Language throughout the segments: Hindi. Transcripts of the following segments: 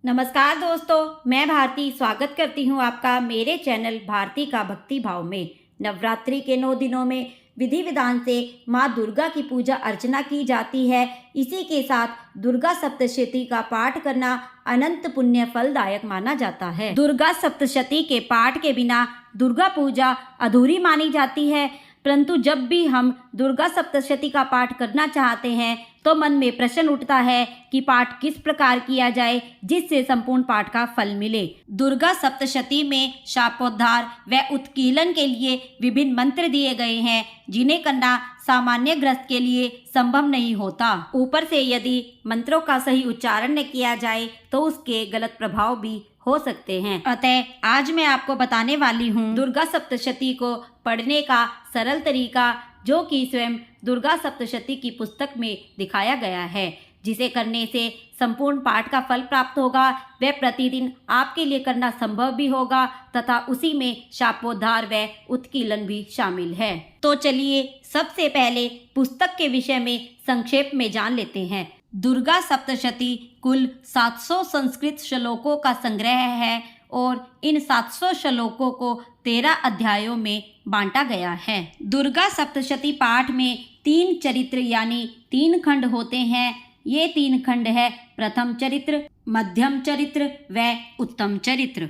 नमस्कार दोस्तों, मैं भारती स्वागत करती हूँ आपका मेरे चैनल भारती का भक्ति भाव में। नवरात्रि के 9 दिनों में विधि विधान से माँ दुर्गा की पूजा अर्चना की जाती है। इसी के साथ दुर्गा सप्तशती का पाठ करना अनंत पुण्य फलदायक माना जाता है। दुर्गा सप्तशती के पाठ के बिना दुर्गा पूजा अधूरी मानी जाती है, परंतु जब भी हम दुर्गा सप्तशती का पाठ करना चाहते हैं तो मन में प्रश्न उठता है कि पाठ किस प्रकार किया जाए जिससे संपूर्ण पाठ का फल मिले। दुर्गा सप्तशती में शापोद्धार व उत्कीलन के लिए विभिन्न मंत्र दिए गए हैं, जिन्हें करना सामान्य ग्रस्त के लिए संभव नहीं होता। ऊपर से यदि मंत्रों का सही उच्चारण न किया जाए तो उसके गलत प्रभाव भी हो सकते हैं। अतः आज मैं आपको बताने वाली हूँ दुर्गा सप्तशती को पढ़ने का सरल तरीका, जो कि स्वयं दुर्गा सप्तशती की पुस्तक में दिखाया गया है, जिसे करने से संपूर्ण पाठ का फल प्राप्त होगा। वह प्रतिदिन आपके लिए करना संभव भी होगा तथा उसी में शापोद्धार व उत्कीलन भी शामिल है। तो चलिए सबसे पहले पुस्तक के विषय में संक्षेप में जान लेते हैं। दुर्गा सप्तशती कुल 700 संस्कृत श्लोकों का संग्रह है और इन 700 श्लोकों को 13 अध्यायों में बांटा गया है। दुर्गा सप्तशती पाठ में 3 चरित्र यानी 3 खंड होते हैं। ये 3 खंड है प्रथम चरित्र, मध्यम चरित्र व उत्तम चरित्र।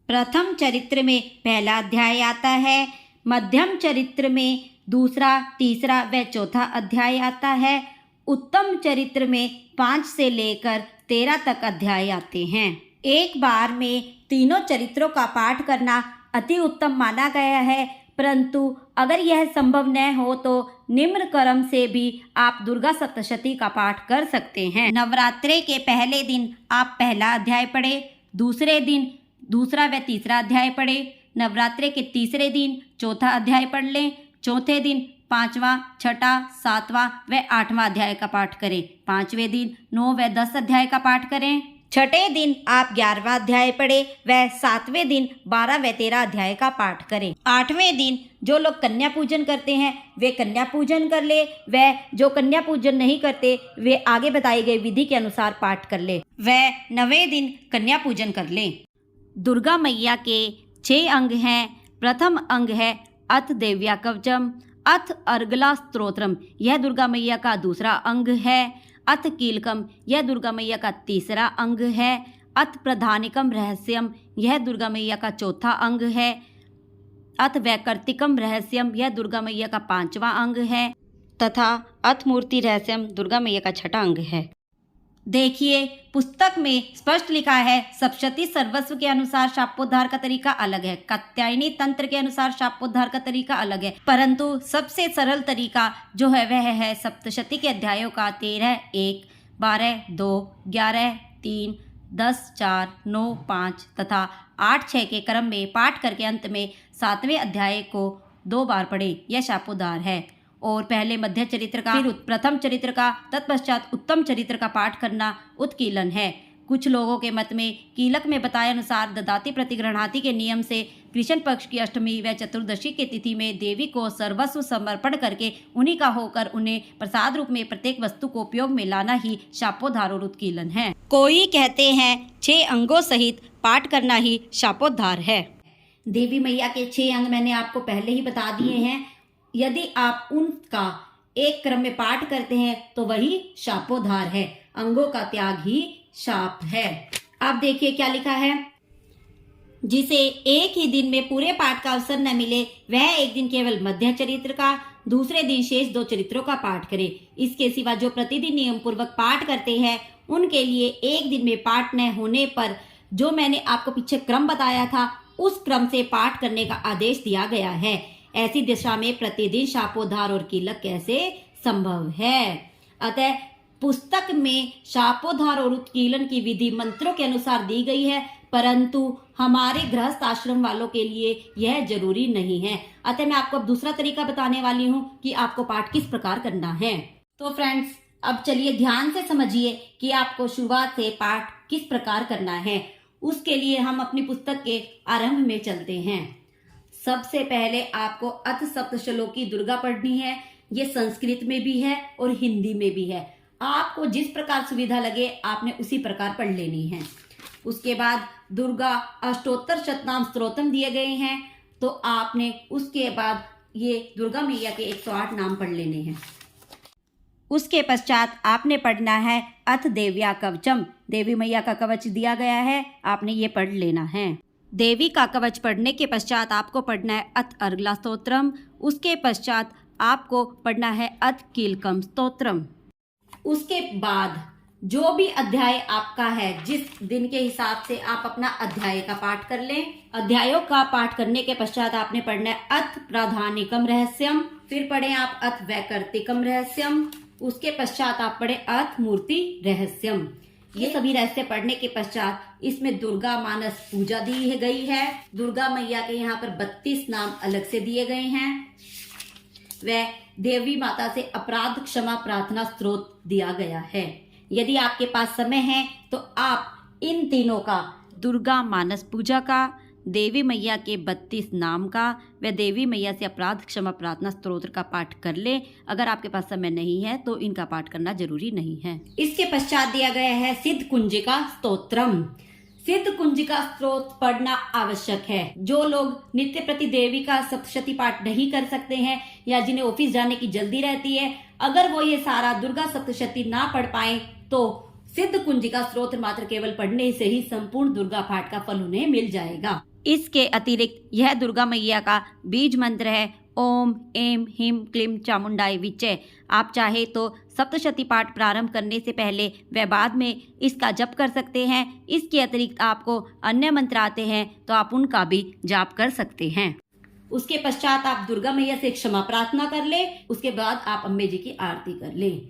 प्रथम चरित्र में पहला अध्याय आता है, मध्यम चरित्र में दूसरा, तीसरा व चौथा अध्याय आता है, उत्तम चरित्र में 5 से लेकर 13 तक अध्याय आते हैं। एक बार में तीनों चरित्रों का पाठ करना अति उत्तम माना गया है, परंतु अगर यह संभव न हो तो निम्न क्रम से भी आप दुर्गा सप्तशती का पाठ कर सकते हैं। नवरात्रि के पहले दिन आप पहला अध्याय पढ़े, दूसरे दिन दूसरा व तीसरा अध्याय पढ़े, नवरात्रि के तीसरे दिन चौथा अध्याय पढ़ लें, चौथे दिन 5वां, 6वां, 7वां व 8वां अध्याय का पाठ करें, 5वें दिन 9 व 10 अध्याय का पाठ करें, 6ठे दिन आप 11वां अध्याय पढ़े व 7वें दिन 12 व 13 अध्याय का पाठ करें। 8वें दिन जो लोग कन्या पूजन करते हैं वे कन्या पूजन कर ले, व जो कन्या पूजन नहीं करते वे आगे बताई गई विधि के अनुसार पाठ कर ले, व 9वें दिन कन्या पूजन कर लें। दुर्गा मैया के 6 अंग हैं। प्रथम अंग है अथ देव्या कवचम, अथ अर्गला स्तोत्रम, यह दुर्गा मैया का दूसरा अंग है। अथ कीलकम, यह दुर्गा मैया का तीसरा अंग है। अथ प्रधानिकम रहस्यम, यह दुर्गा मैया का चौथा अंग है। अथ वैकर्तिकम रहस्यम, यह दुर्गा मैया का 5वां अंग है, तथा अथ मूर्ति रहस्यम दुर्गा मैया का 6ठा अंग है। देखिए पुस्तक में स्पष्ट लिखा है, सप्तशती सर्वस्व के अनुसार शापोद्धार का तरीका अलग है, कात्यायनी तंत्र के अनुसार शापोद्धार का तरीका अलग है, परंतु सबसे सरल तरीका जो है वह है सप्तशती के अध्यायों का 13, 1, 12, 2, 11, 3, 10, 4, 9, 5 तथा 8, 6 के क्रम में पाठ करके अंत में 7वें अध्याय को 2 बार पढ़े। यह शापोद्धार है। और पहले मध्य चरित्र का, फिर प्रथम चरित्र का, तत्पश्चात उत्तम चरित्र का पाठ करना उत्कीलन है। कुछ लोगों के मत में कीलक में बताए अनुसार ददाति प्रतिगृह्णाति के नियम से कृष्ण पक्ष की अष्टमी व चतुर्दशी की तिथि में देवी को सर्वस्व समर्पण करके उन्हीं का होकर उन्हें प्रसाद रूप में प्रत्येक वस्तु को उपयोग में लाना ही शापोद्धार और उत्कीलन है। कोई कहते हैं 6 अंगों सहित पाठ करना ही शापोद्धार है। देवी मैया के 6 अंग मैंने आपको पहले ही बता दिए हैं। यदि आप उनका एक क्रम में पाठ करते हैं तो वही शापोद्धार है। अंगों का त्याग ही शाप है। अब देखिए क्या लिखा है, जिसे एक ही दिन में पूरे पाठ का अवसर न मिले वह एक दिन केवल मध्य चरित्र का, दूसरे दिन शेष 2 चरित्रों का पाठ करे। इसके सिवा जो प्रतिदिन नियम पूर्वक पाठ करते हैं उनके लिए एक दिन में पाठ न होने पर जो मैंने आपको पीछे क्रम बताया था उस क्रम से पाठ करने का आदेश दिया गया है। ऐसी दिशा में प्रतिदिन शापोद्धार और कीलक कैसे संभव है। अतः पुस्तक में शापोद्धार और उत्कीलन की विधि मंत्रों के अनुसार दी गई है, परंतु हमारे गृहस्थ आश्रम वालों के लिए यह जरूरी नहीं है। अतः मैं आपको अब दूसरा तरीका बताने वाली हूँ कि आपको पाठ किस प्रकार करना है। तो फ्रेंड्स अब चलिए ध्यान से समझिए कि आपको शुरुआत से पाठ किस प्रकार करना है। उसके लिए हम अपनी पुस्तक के आरंभ में चलते हैं। सबसे पहले आपको अथ सप्तश्लोकी दुर्गा पढ़नी है। ये संस्कृत में भी है और हिंदी में भी है। आपको जिस प्रकार सुविधा लगे आपने उसी प्रकार पढ़ लेनी है। उसके बाद दुर्गा अष्टोत्तर शतनाम स्तोत्रम दिए गए हैं, तो आपने उसके बाद ये दुर्गा मैया के 108 नाम पढ़ लेने हैं। उसके पश्चात आपने पढ़ना है अथ देव्या कवचम। देवी मैया का कवच दिया गया है, आपने ये पढ़ लेना है। देवी का कवच पढ़ने के पश्चात आपको पढ़ना है अथ अर्गला स्तोत्रम। उसके पश्चात आपको पढ़ना है अथ कीलकम स्तोत्रम। उसके बाद जो भी अध्याय आपका है, जिस दिन के हिसाब से आप अपना अध्याय का पाठ कर लें। अध्यायों का पाठ करने के पश्चात आपने पढ़ना है अथ प्राधानिकम रहस्यम, फिर पढ़े आप अथ वैकर्तिकम रहस्यम, उसके पश्चात आप पढ़े अथ मूर्ति रहस्यम। ये सभी रहस्य पढ़ने के पश्चात इसमें दुर्गा मानस पूजा दी गई है। दुर्गा मैया के यहाँ पर 32 नाम अलग से दिए गए हैं। वह देवी माता से अपराध क्षमा प्रार्थना स्त्रोत दिया गया है। यदि आपके पास समय है तो आप इन तीनों का, दुर्गा मानस पूजा का, देवी मैया के 32 नाम का व देवी मैया से अपराध क्षमा प्रार्थना स्तोत्र का पाठ कर ले। अगर आपके पास समय नहीं है तो इनका पाठ करना जरूरी नहीं है। इसके पश्चात दिया गया है सिद्ध कुंजिका स्तोत्रम। सिद्ध कुंजिका स्तोत्र पढ़ना आवश्यक है। जो लोग नित्य प्रति देवी का सप्तशती पाठ नहीं कर सकते हैं या जिन्हें ऑफिस जाने की जल्दी रहती है, अगर वो ये सारा दुर्गा सप्तशती ना पढ़ पाए तो सिद्ध कुंजिका स्तोत्र मात्र केवल पढ़ने से ही संपूर्ण दुर्गा पाठ का फल उन्हें मिल जाएगा। इसके अतिरिक्त यह दुर्गा मैया का बीज मंत्र है ओम एम हिम क्लीम चामुंडाई विचय। आप चाहे तो सप्तशती पाठ प्रारंभ करने से पहले व बाद में इसका जप कर सकते हैं। इसके अतिरिक्त आपको अन्य मंत्र आते हैं तो आप उनका भी जाप कर सकते हैं। उसके पश्चात आप दुर्गा मैया से क्षमा प्रार्थना कर ले। उसके बाद आप अम्बे जी की आरती कर लें।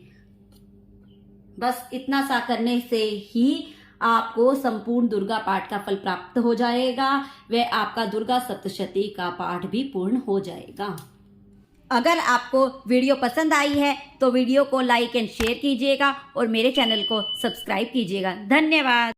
बस इतना सा करने से ही आपको संपूर्ण दुर्गा पाठ का फल प्राप्त हो जाएगा व आपका दुर्गा सप्तशती का पाठ भी पूर्ण हो जाएगा। अगर आपको वीडियो पसंद आई है तो वीडियो को लाइक एंड शेयर कीजिएगा और मेरे चैनल को सब्सक्राइब कीजिएगा। धन्यवाद।